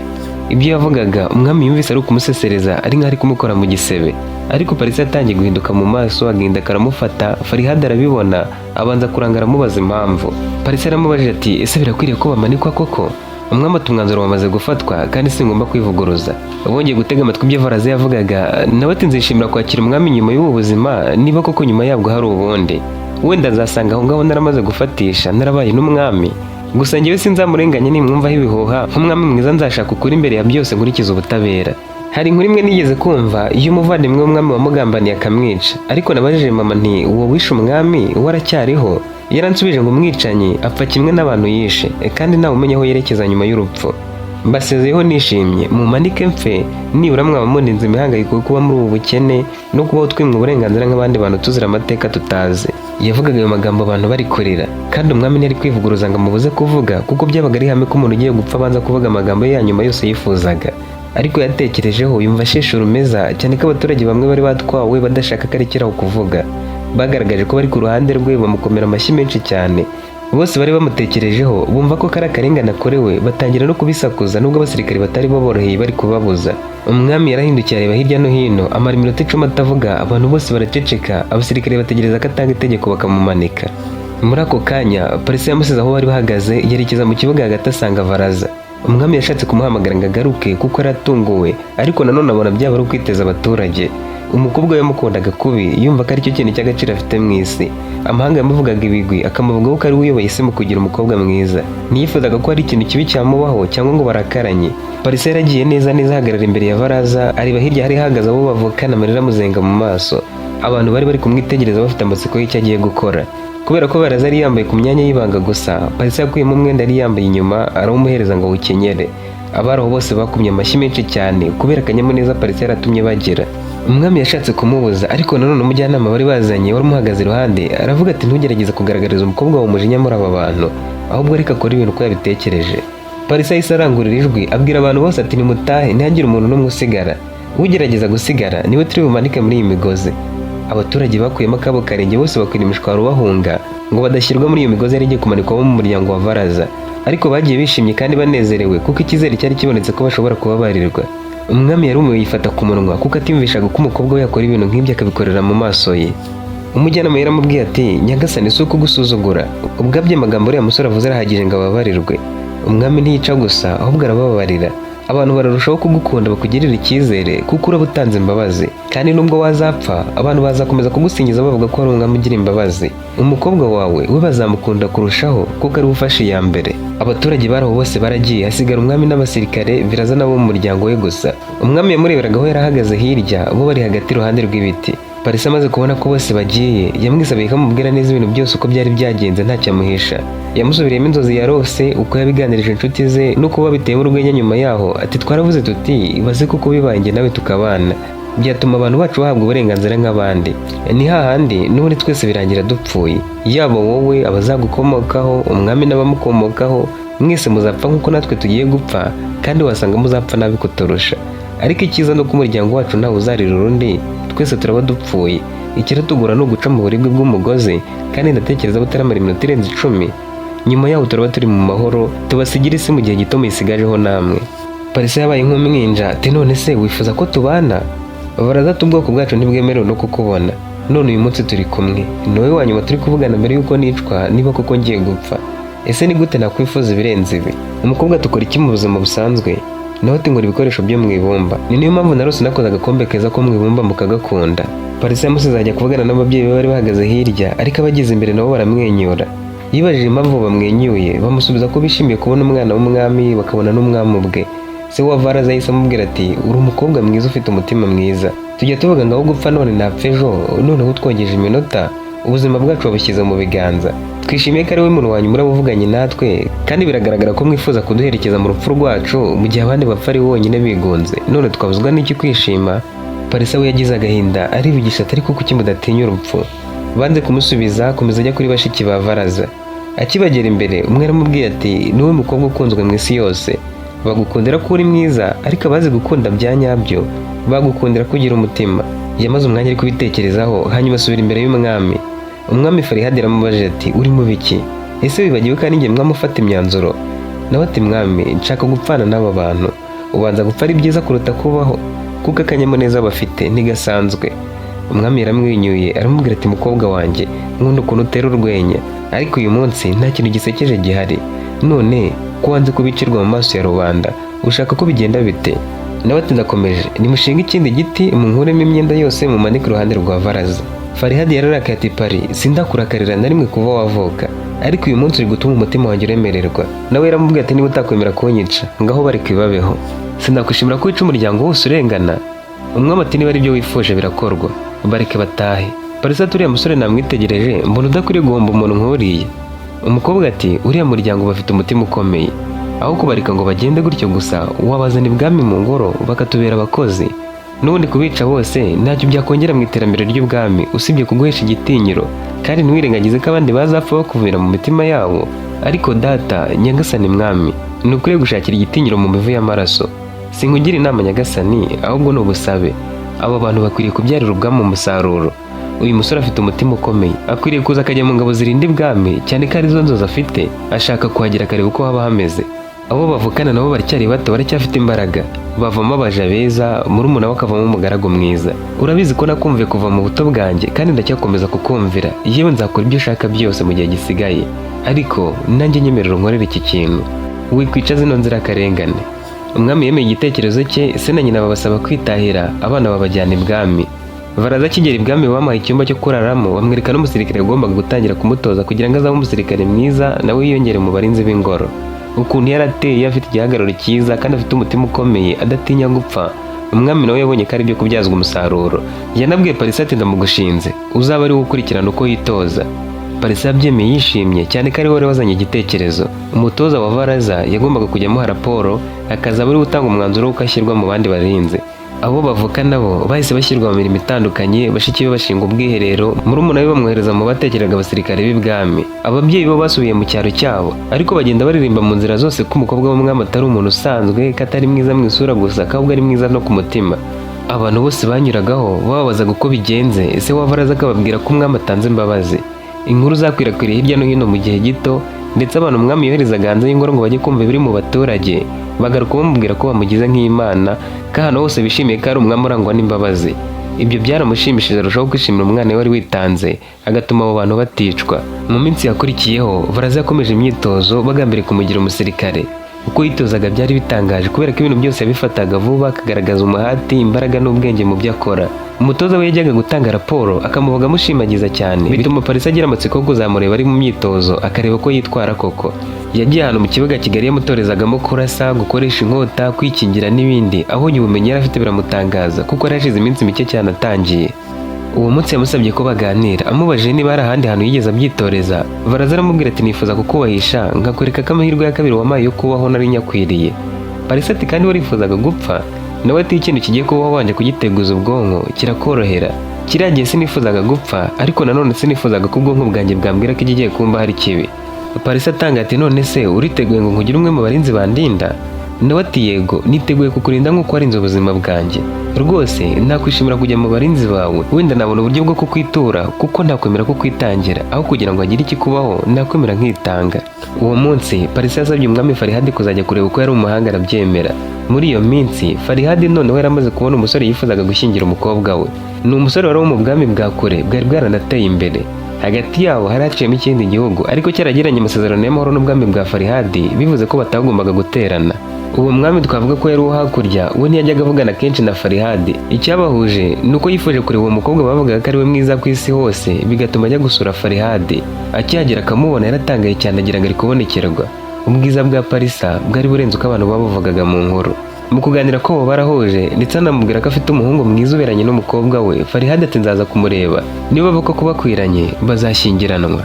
Ibyo yavugaga umwami yumvise ari ukumusesereza ari nk'ari kumukora mu gisebe. Ariko Parisa yatangiye guhinduka mu maso, agahinda karamufata. Farihad arabibona abanza kurangara amubaza impamvu. Parisa yaramubajije ati ese birakwiriye ko bamanikwa koko? Umwami ati umwanzuro wamaze gufatwa kandi singomba kwivuguruza. Bongeye gutega amatwi ibyo Varaza yavugaga, nawe ati nzishimira kwakira umwami nyuma y'ubu buzima niba koko nyuma yabwo hari ubundi. Wenda nzasanga aho ngaho naramaze gufatisha narabaye n'umwami. Gusa njyewe sinzamurenganya nimwumvaho ibihuha. Nk'umwami mwiza nzashaka ukuri imbere ya byose nkurikiza ubutabera. Hari inkuru imwe nigeze kumva iyo umuvandimwe w'umwami wamugambaniye akamwica, ariko nabajije mama nti uwo wishe umwami waracyariho? Yaransubije ngo umwicanyi apfa kimwe n'abantu yishe kandi ntawe umenya aho yerekeza nyuma y'urupfu. Mbasezeyeho nishimye mumanike mfe nibura mwaba mundinze imihangayiko yo kuba muri ubu bukene no kubaho twimwe uburenganzira nk'abandi bantu tuzira amateka tutazi. Yavugaga ayo magambo abantu bari kurira, kandi umwami ntiyari kwivuguruza ngo amubuze kuvuga kuko byabaga ari hamwe ko umuntu ugiye gupfa abanza kuvuga amagambo ye ya nyuma yose yifuzaga. Ariko yatekerejeho yumva asheshe urumeza cyane ko abaturage bamwe bari batwawe badashaka ko arekeraho kuvuga. bagaragaje ko bari ku ruhande rwe, bamukomera amashyi menshi cyane. Bose bari bamutekerejeho, bumva ko kari akarengane akorewe, batangira no kubisakuza nubwo abasirikare batari baboroheye bari kubabuza. Umwami yarahindukiye areba hirya no hino, amara iminota 10 atavuga, abantu bose baraceceka, abasirikare bategereza ko atanga itegeko bakamumanika. Muri ako kanya Parisa yamusize aho bari bahagaze, yerekeza mu kibuga hagati asanga Baraza. Umwami yashatse kumuhamagara ngo agaruke kuko yaratunguwe, ariko nanone abona byaba ari ukwiteza abaturage. Umukobwa yamukundaga kubi, yumva ko aricyo kintu cy'agaciro afite mu isi. Amahanga yamuvugaga ibigwi, akamuvugaho ko ari we uyoboye isi mu kugira umukobwa mwiza. Ntiyifuzaga ko hari ikintu kibi cyamubaho cyangwa ngo barakaranye. Parisa yaragiye neza ahagarara imbere ya Baraza, areba hirya hari hahagaze abo bavukana, amarira amuzenga mu maso. Abantu bari kumwitegereza bafite amatsiko y'icyo agiye gukora. Kubera ko Baraza yari yambaye ku myanya y'ibanga gusa, Parisa yakuyemo umwenda yari yambaye inyuma arawumuhereza ngo awukenyere. Abari aho bose bakumye amashyi menshi cyane kubera akanyamuneza Parisa yaratumye bagira. Umwami yashatse kumubuza, ariko nanone umujyanama bari bazanye wari umuhagaze iruhande aravuga ati ntugerageze kugaragariza umukobwa wawe umujinya muri aba bantu, ahubwo reka akora ibintu uko yabitekereje. Parisa yahise arangurura ijwi abwira abantu bose ati nimutahe, ntihagire umuntu n'umwe usigara. Ugerageza gusigara niwe turi bumanike muri iyi migozi. Abaturage bakuyemo akabo karenge bose bakwira imishwaro bahunga ngo badashyirwa muri iyo migozi yari igiye kumanikwa mu muryango wa Baraza, ariko bagiye bishimye kandi banezerewe kuko icyizere cyari kibonetse ko bashobora kubabarirwa. Umwami yarumiwe yifata ku munwa kuko atimvishaga ko umukobwa we yakora ibintu nk'ibyo akabikorera mu maso ye. Umujyanama yaramubwiye ati nyagasani si uko gusuzugura, ubwabyo amagambo uriya musore avuze arahagije ngo ababarirwe. Umwami ntiyica gusa ahubwo arababarira. Abantu bararushaho kugukunda bakugirira icyizere kuko uraba utanze imbabazi, kandi nubwo wazapfa abantu bazakomeza kugusingiza bavuga ko ari umwami ugira imbabazi. Umukobwa wawe we bazamukunda kurushaho kuko ari ufashe iya mbere. Abaturage baraho bose baragiye, hasigara umwami n'abasirikare, Biraza nabo mu muryango we gusa. Umwami yamureberaga aho yarahagaze hirya, bo bari hagati iruhande rw'ibiti. Parisa amaze kubona ko bose bagiye, yamwisabiye ko amubwira neza ibintu byose uko byari byagenze ntacyo amuhisha. Yamusubiriyemo inzozi yarose, uko yabiganirije inshuti ze no kuba biteye urwenya nyuma yaho, ati twaravuze tuti ibaze kuko bibaye njye nawe tukabana, byatuma abantu bacu bahabwa uburenganzira nk'abandi. Ni hahandi n'ubundi twese birangira dupfuye, yaba wowe, abazagukomokaho, umwami n'abamukomokaho, mwese muzapfa nk'uko natwe tugiye gupfa, kandi wasanga muzapfa nabi kuturusha. Ariko icyiza no ku muryango wacu ntawe uzarira urundi, twese turaba dupfuye. Ikiratugora ni uguca mu buribwe bw'umugozi, kandi ndatekereza butaramara iminota irenze 10. Nyuma yaho turaba turi mu mahoro, tubasigira isi mu gihe gito muyisigajeho namwe. Parisa yabaye nk'umwinja ati none se wifuza ko tubana? Baraza ati ubwoko bwacu ntibwemerewe no kukubona, none uyu munsi turi kumwe, ni wowe wa nyuma turi kuvugana mbere y'uko nicwa niba koko ngiye gupfa. Ese ni gute nakwifuza ibirenze ibi? Umukobwa tukora iki mu buzima busanzwe? Naho tingura ibikoresho byo mu ibumba, ni niyo mpamvu narose nakoze agakombe keza ko mu ibumba mukagakunda. Parisa yamusize ajya kuvugana n'ababyeyi be bari bahagaze hirya, ariko abageze imbere nabo baramwenyura. Yibajije impamvu bamwenyuye, bamusubiza ko bishimiye kubona umwana w'umwami bakabona n'umwami ubwe. Se wa Baraza yahise amubwira ati uri umukobwa mwiza ufite umutima mwiza, tujya tuvuga ngo aho gupfa none napfa ejo, noneho utwongeje iminota ubuzima bwacu wabushyize mu biganza. Twishimiye ko ari we muntu wanyu muravuganye natwe, kandi biragaragara ko mwifuza kuduherekeza mu rupfu rwacu mu gihe abandi bapfa ari wonyine bigunze, none twabuzwa n'iki kwishima? Parisa we yagize agahinda arivugisha atari kuko kuki mudatinya urupfu. Banze kumusubiza, komeza ajya kuri bashiki ba Baraza. Akibagera imbere umwe aramubwiye ati niwe mukobwa ukunzwe mu isi yose, bagukundira ko uri mwiza, ariko abazi gukunda bya nyabyo bagukundira kugira umutima. Yamaze umwanya ari kubitekerezaho, hanyuma asubira imbere y'umwami. Umwami Farihadi aramubajije ati uri mu biki? Ese wibagiwe ko ari njye mwamufata imyanzuro? Nawe ati mwami nshaka gupfana n'aba bantu, ubanza gupfa ari byiza kuruta kubaho, kuko akanyamuneza bafite ntigasanzwe. Umwami yaramwenyuye aramubwira ati mukobwa wanjye nkunda ukuntu utera urwenya, ariko uyu munsi nta kintu gisekeje gihari. None ko wanze kubicirwa mu maso ya rubanda, ushaka ko bigenda bite? Nawe ati ndakomeje, nimushinga ikindi giti munkuremo imyenda yose mumanike iruhande rwa Baraza. Farihadi yararakaye ati pari sindakurakarira na rimwe kuva wavuka, ariko uyu munsi uri gutuma umutima wanjye uremererwa. Nawe yaramubwiye ati niba utakwemera kunyica ngaho bari kwibabeho, sindakwishimira ko wica umuryango wose urengana. Umwami ati niba ari byo wifuje birakorwa, bareke batahe. Parisa ati uriya musore namwitegereje mbona udakwiriye guhomba umuntu nk'uriya. Umukobwa ati uriya muryango bafite umutima ukomeye, aho kubarika ngo bagende gutyo gusa wabazana ibwami mu ngoro bakatubera abakozi. N'ubundi kubica bose ntacyo byakongera mu iterambere ry'ubwami usibye kuguhesha igitinyiro, kandi ntiwirengagize ko abandi bazapfa bakuvira mu mitima yabo. Ariko data nyagasani mwami, ni ukwiye gushakira igitinyiro mu mivu y'amaraso. Sinkugira inama nyagasani, ahubwo ni ubusabe. Aba bantu bakwiriye kubyarira ubwami umusaruro. uyu musore afite umutima ukomeye, akwiriye kuza akajya mu ngabo zirinda ibwami, cyane ko arizo nzozi afite, ashaka kuhagera akareba uko haba hameze. Abo bavukana nabo baracyari bato, baracyafite imbaraga, bavamo abaja beza, murumuna we akavamo umugaragu mwiza. Urabizi ko nakumviye kuva mu buto bwanjye kandi ndacyakomeza kukumvira, yewe nzakora ibyo ushaka byose mu gihe gisigaye, ariko nanjye nyemerera unkorere iki kintu, wikwica zino nzirakarengane. Umwami yemeye igitekerezo cye, se na nyina babasaba kwitahira, abana babajyana ibwami. Baraza akigera ibwami bamuhaye icyumba cyo kuraramo, bamwereka n'umusirikare ugombaga gutangira kumutoza kugira ngo azabe umusirikare mwiza nawe yiyongere mu barinzi b'ingoro. Ukuntu yarateye, afite igihagararo cyiza kandi afite umutima ukomeye, adatinya gupfa. Umwami nawe yabonye ko ari byo kubyazwa umusaruro. Yanabwiye Parisa ati ndamugushinze, uzaba ari we ukurikirana uko yitoza. Parisa yabyemeye yishimye, cyane ko ari we wazanye igitekerezo. Umutoza wa Varaza yagombaga kujya amuha raporo, akazaba ari we utanga umwanzuro w'uko ashyirwa mu bandi barinzi. Abo bavuka nabo bahise bashyirwa mu mirimo itandukanye, bashiki be bashinga ubwiherero, murumuna we bamwohereza mu batekeraga abasirikare b'ibwami. Ababyeyi bo basubiye mu cyaro cyabo, ariko bagenda baririmba mu nzira zose ko umukobwa w'umwami atari umuntu usanzwe, ko atari mwiza mu isura gusa, ahubwo ari mwiza no ku mutima. Abantu bose banyuragaho bababazaga uko bigenze, ese wa Varaza akababwira ko umwami atanze imbabazi. Inkuru zakwirakwiriye hirya no hino mu gihe gito, ndetse abantu umwami yoherezaga hanze y'ingoro ngo bajye kumva ibiri mu baturage, bagaruka bamubwira ko bamugize nk'Imana, ko ahantu hose bishimiye ko ari umwami urangwa n'imbabazi. Ibyo byaramushimishije arushaho kwishimira umwana we wari witanze, agatuma abo bantu baticwa. Mu minsi yakurikiyeho Varaza yakomeje imyitozo bagambiriye kumugira umusirikare. Uko yitozaga byari bitangaje kubera ko ibintu byose yabifataga vuba, akagaragaza umuhati, imbaraga n'ubwenge mu byo akora. Umutoza we yajyaga gutanga raporo akamuvuga amushimagiza cyane, bituma Parisa agira amatsiko yo kuzamureba ari mu myitozo, akareba ko yitwara koko. Yagiye ahantu mu kibuga Kigali yamutorezagamo kurasa, gukoresha inkota, kwikingira n'ibindi. Abonye ubumenyi yari afite biramutangaza kuko yari hashize iminsi mike cyane atangiye. Uwo munsi yamusabye ko baganira, amubajije niba hari ahandi hantu yigeze abyitoreza. Varaza aramubwira ati nifuza kukubahisha, nkakwereka ko amahirwe ya kabiri wampaye yo kubaho nari nyakwiriye. Parisa ati kandi warifuzaga gupfa? Nawe ati ikintu kigiye kubaho wanje kugiteguza ubwonko kirakorohera. Kiriya gihe sinifuzaga gupfa, ariko nanone sinifuzaga ko ubwonko bwanjye bwambwira ko ikigiye kumba hari kibi. Parisa atanga ati none se uriteguye ngo nkugire umwe mu barinzi bandinda? Nawe ati yego, niteguye kukurinda nk'uko warinze ubuzima bwanjye. Rwose nakwishimira kujya mu barinzi bawe, wenda nabona uburyo bwo kukwitura kuko ntakwemera ko kwitangira, aho kugira ngo agire ikikubaho nakwemera nkitanga. Uwo munsi Parisa yasabye umwami Farihadi kuzajya kureba uko yari umuhanga, arabyemera. Muri iyo minsi Farihadi noneho yaramaze kubona umusore yifuzaga gushyingira umukobwa we. Ni umusore wari wo mu bwami bwa kure bwari bwaranateye imbere. Hagati yabo hari haciyemo ikindi gihugu, ariko cyaragiranye amasezerano y'amahoro n'ubwami bwa Farihadi, bivuze ko batagombaga guterana. Uwo mwami twavuga ko yari uwo hakurya, we ntiyajyaga avugana kenshi na Farihadi. Icyabahuje ni uko yifuje kureba uwo mukobwa bavugaga ko ari we mwiza ku isi hose, bigatuma ajya gusura Farihadi. Akihagera akamubona yaratangaye cyane, agira ngo ari kubonekerwa. Ubwiza bwa Parisa bwari burenze uko abantu babuvugaga mu nkuru. Mu kuganira ko bo barahuje, ndetse anamubwira ko afite umuhungu mwiza uberanye n'umukobwa we. Farihadi ati nzaza kumureba, niba bako kubakwiranye bazashyingiranwa.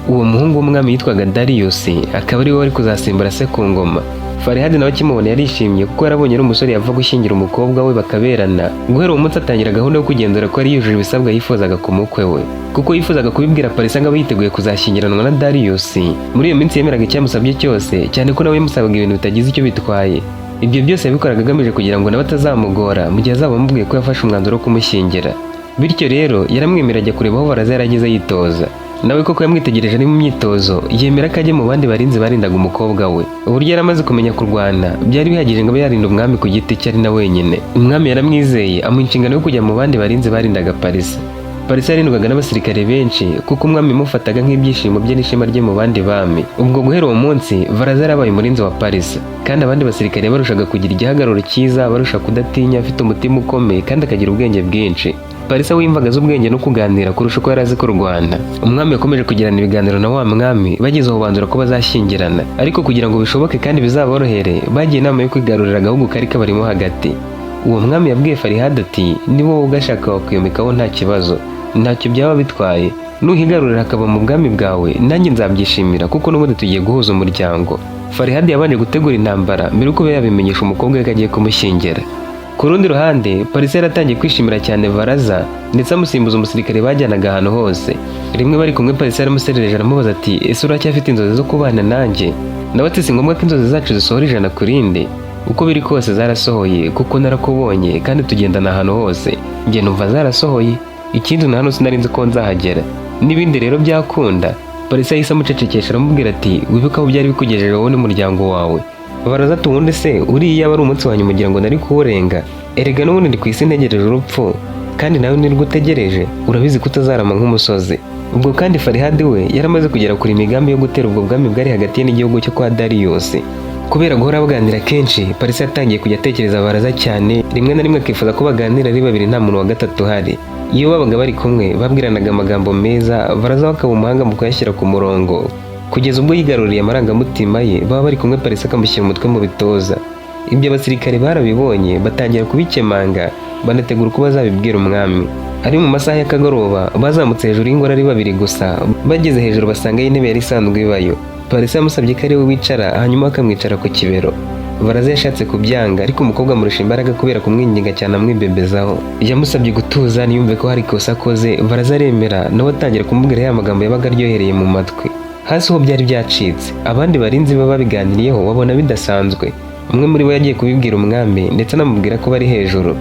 Uwo muhungu w'umwami yitwaga Darius, akaba ari we wari kuzasimbura se ku ngoma. Farihadi nawe akimubona yarishimye kuko yarabonye ari umusore yava gushyingira umukobwa we bakaberana. Guhera uwo munsi atangira gahunda yo kugenzura ko yari yujuje ibisabwa yifuzaga ku mukwe we, kuko yifuzaga kubibwira Parisa ngo abe yiteguye kuzashyingiranwa na Darius. Muri iyo minsi yemeraga icyamusabye cyose, cyane ko nawe yamusabaga ibintu bitagize icyo bitwaye. Ibyo byose yabikoraga agamije kugira ngo nawe atazamugora mu gihe azaba amubwiye ko yafashe umwanzuro wo kumushyingira. Bityo rero yaramwemerera ajya kureba aho Varaza yarageze yitoza. Nawe koko yamwitegereje ari mu myitozo, yemera ko ajye mu bandi barinzi barindaga umukobwa we. Uburyo yari amaze kumenya kurwana byari bihagije ngo abe yarinda umwami ku giti cye ari na wenyine. Umwami yaramwizeye, amuha inshingano yo kujya mu bandi barinzi barindaga Parisa. Parisa yarindwaga n'abasirikare benshi kuko umwami yamufataga nk'ibyishimo bye n'ishema rye mu bandi bami. Ubwo guhera uwo munsi Varaza yarabaye umurinzi wa Parisa, kandi abandi basirikare barushaga kugira igihagararo cyiza, barusha kudatinya, afite umutima ukomeye kandi akagira ubwenge bwinshi. Parisa wimvaga z'ubwenge no kuganira kurusha uko yari azi kurwana. Umwami yakomeje kugirana ibiganiro na wa mwami, bageze aho banzura ko bazashyingirana. Ariko kugira ngo bishoboke kandi bizaborohere, bagiye inama yo kwigarurira agahugu kari kabarimo hagati. Uwo mwami yabwiye Farihadi ati niba wowe ugashaka wakwiyomekaho nta kibazo, ntacyo byaba bitwaye. Nuhigarurira akaba mu bwami bwawe, nanjye nzabyishimira kuko n'ubundi tugiye guhuza umuryango. Farihadi yabanje gutegura intambara mbere yuko yabimenyesha umukobwa we ko agiye kumushyingira. Ku rundi ruhande Parisa yaratangiye kwishimira cyane Varaza, ndetse amusimbuza umusirikare bajyanaga ahantu hose. Rimwe bari kumwe Parisa yaramuserereje aramubaza ati ese uracyafite inzozi zo kubana nanjye? Nawe ati si ngombwa ko inzozi zacu zisohora ijana ku rindi. Uko biri kose zarasohoye kuko narakubonye kandi tugendana ahantu hose. Njye numva zarasohoye. ikindi na hano sinari nzi ko nzahagera n'ibindi rero byakunda. Parisa yahise amucecekesha aramubwira ati wibuke aho byari bikugejeje wowe n'umuryango wawe. Baraza ati ubundi se uriya aba ari umunsi wanyu mugira ngo nari kuwurenga? Erega n'ubundi ndi ku isi ntegereje urupfu, kandi nawe nirwo utegereje, urabizi ko utazarama nk'umusozi. Ubwo kandi Farihadi we yaramaze kugera kuri imigambi yo gutera ubwo bwami bwari hagati ye n'igihugu cyo kwa Darius. Kubera guhora baganira kenshi, Parisa yatangiye kujya atekereza Baraza cyane, rimwe na rimwe akifuza ko baganira ari babiri nta muntu wa gatatu uhari. Iyo babaga bari kumwe babwiranaga amagambo meza, Baraza akaba umuhanga mu kuyashyira ku murongo, kugeza ubwo yigaruriye amarangamutima ye. Baba bari kumwe Parisa akamushyira umutwe mu bitoza. Ibyo abasirikare barabibonye batangira kubikemanga, banategura uko bazabibwira umwami. Ari mu masaha y'akagoroba bazamutse hejuru y'ingoro ari babiri gusa. Bageze hejuru basanga y'intebe yari isanzwe ibayo. Parisa yamusabye ko ari we wicara, hanyuma akamwicara ku kibero. Baraza yashatse kubyanga, ariko umukobwa amurusha imbaraga kubera kumwinginga cyane amwibebezaho. Yamusabye gutuza niyumve ko hari ikosa akoze. Baraza aremera, nawe atangira kumubwira ya magambo yabaga aryohereye mu matwi. Hasi ho byari byacitse, abandi barinzi baba babiganiriyeho babona bidasanzwe. Umwe muri bo yagiye kubibwira umwami ndetse anamubwira ko bari hejuru.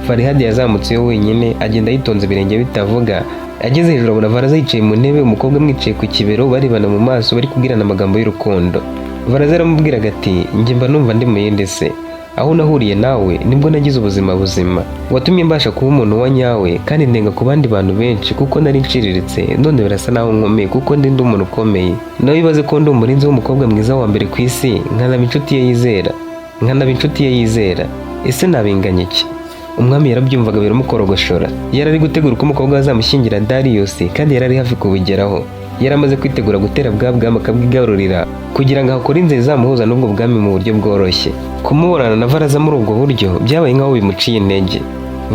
Farihadi yazamutseyo wenyine, agenda yitonze ibirenge bitavuga. Ageze hejuru abona Baraza yicaye mu ntebe, umukobwa amwicaye ku kibero, barebana mu maso bari kubwirana amagambo y'urukundo. Baraza aramubwiraga ati njye mba numva ndi mu yindi se, aho nahuriye nawe nibwo nagize ubuzima buzima, watumye mbasha kuba umuntu wa nyawe kandi ndenga ku bandi bantu benshi kuko nari nciriritse, none birasa naho nkomeye kuko ndi umuntu ukomeye. Nawe ibaze ko ndi umurinzi w'umukobwa mwiza wa mbere ku isi, nkanaba inshuti ye yizera. Ese nabinganya iki? Umwami yarabyumvaga biramukorogoshora. Yari ari gutegura uko umukobwa azamushyingira Darius, kandi yari ari hafi kubigeraho. Yari amaze kwitegura gutera bwa bwami akabwigarurira kugira ngo akore inzira izamuhuza n'ubwo bwami mu buryo bworoshye. Kumubonana na Baraza muri ubwo buryo byabaye nk'aho bimuciye intege.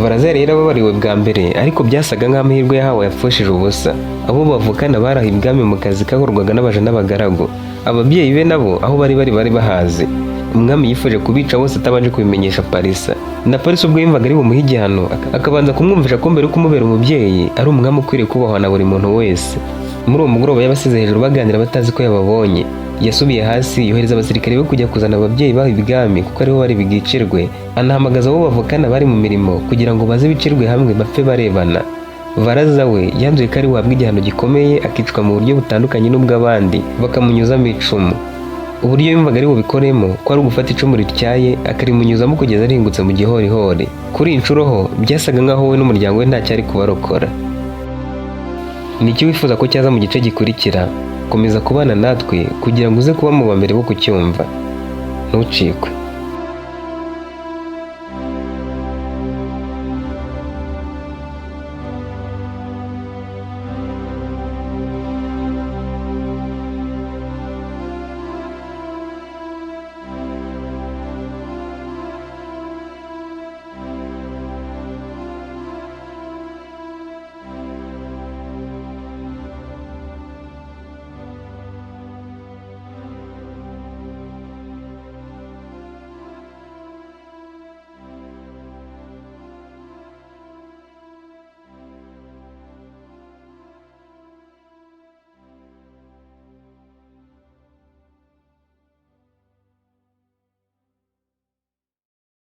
Baraza yari yarababariwe bwa mbere, ariko byasaga nk'amahirwe yahawe yapfushije ubusa. Abo bavukana baraha ibwami mu kazi kakorwaga n'abaja n'abagaragu. Ababyeyi be nabo aho bari bahazi. Umwami yifuje kubica bose atabanje kubimenyesha Parisa. Na Parisa ubwo yumvaga ari bumuhe igihano, akabanza kumwumvisha ko mbere yo kumubera umubyeyi ari umwami ukwiriye kubahwa na buri muntu wese. Muri uwo mugoroba yabasize hejuru baganira batazi ko yababonye. Yasubiye hasi yohereza abasirikare be kujya kuzana ababyeyi baho ibwami kuko ariho bari bwicirwe. Anahamagaza abo bavukana bari mu mirimo kugira ngo baze bicirwe hamwe bapfe barebana. Baraza we yanzuye ko ari wabwa igihano gikomeye, akicwa mu buryo butandukanye n'ubw'abandi, bakamunyuzamo icumu. Uburyo yumvaga ari bubikoremo ko ari ugufata icumu rityaye akarimunyuzamo kugeza arihingutse mu gihorihori. Kuri iyi nshuro ho byasaga nk'aho we n'umuryango we ntacyari kubarokora. Niki wifuza ko cyaza mu gice gikurikira? Komeza kubana natwe kugira ngo uze kuba mu ba mbere bo kucyumva. Ntucikwe.